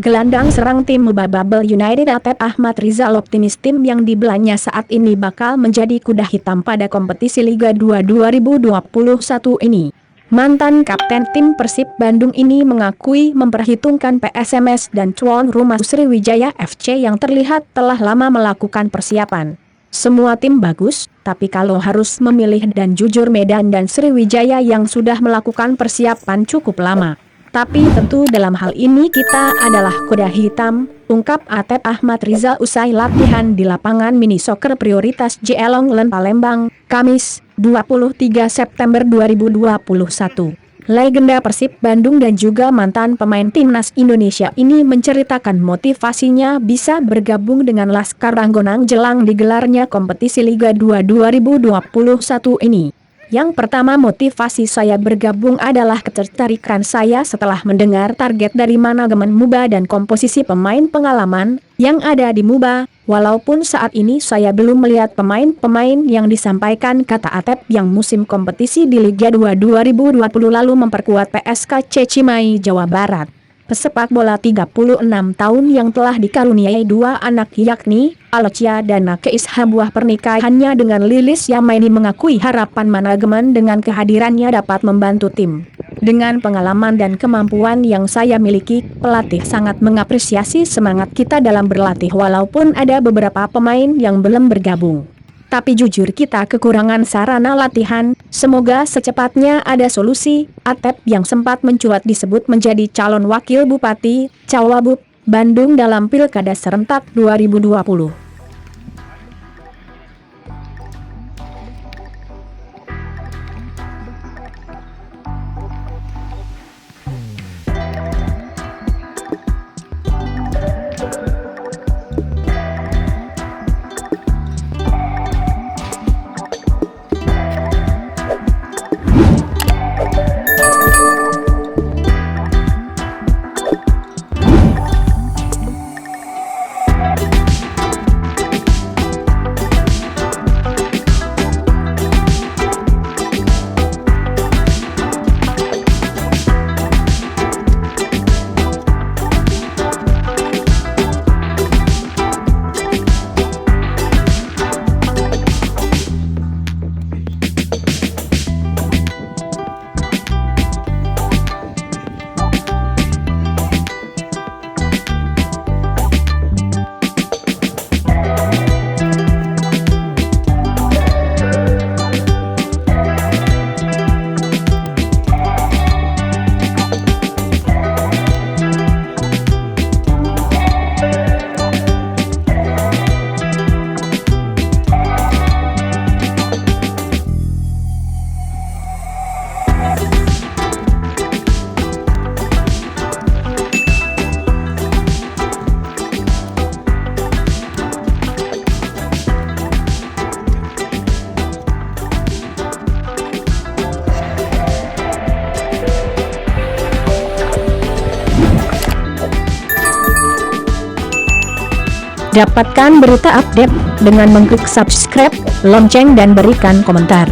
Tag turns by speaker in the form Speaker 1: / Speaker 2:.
Speaker 1: Gelandang serang tim Muba Bubble United Atep Ahmad Rizal optimis tim yang dibelanya saat ini bakal menjadi kuda hitam pada kompetisi Liga 2 2021 ini. Mantan kapten tim Persib Bandung ini mengakui memperhitungkan PSMS dan tuan rumah Sriwijaya FC yang terlihat telah lama melakukan persiapan. Semua tim bagus, tapi kalau harus memilih dan jujur Medan dan Sriwijaya yang sudah melakukan persiapan cukup lama. Tapi tentu dalam hal ini kita adalah kuda hitam, ungkap Atep Ahmad Rizal usai latihan di lapangan mini soccer prioritas JL Longlen Palembang, Kamis, 23 September 2021. Legenda Persib Bandung dan juga mantan pemain timnas Indonesia ini menceritakan motivasinya bisa bergabung dengan Laskar Ranggonang jelang digelarnya kompetisi Liga 2 2021 ini. Yang pertama, motivasi saya bergabung adalah ketertarikan saya setelah mendengar target dari manajemen Muba dan komposisi pemain pengalaman yang ada di Muba. Walaupun saat ini saya belum melihat pemain-pemain yang disampaikan, kata Atep yang musim kompetisi di Liga 2 2020 lalu memperkuat PSKC Cimahi, Jawa Barat. Pesepak bola 36 tahun yang telah dikaruniai dua anak yakni Alocia dan Nakeisha buah pernikahannya dengan Lilis Yamaini mengakui harapan manajemen dengan kehadirannya dapat membantu tim. Dengan pengalaman dan kemampuan yang saya miliki, pelatih sangat mengapresiasi semangat kita dalam berlatih walaupun ada beberapa pemain yang belum bergabung. Tapi jujur kita kekurangan sarana latihan, semoga secepatnya ada solusi. Atep yang sempat mencuat disebut menjadi calon wakil Bupati Cawabup Bandung dalam Pilkada serentak 2020. Dapatkan berita update dengan mengklik subscribe, lonceng dan berikan komentar.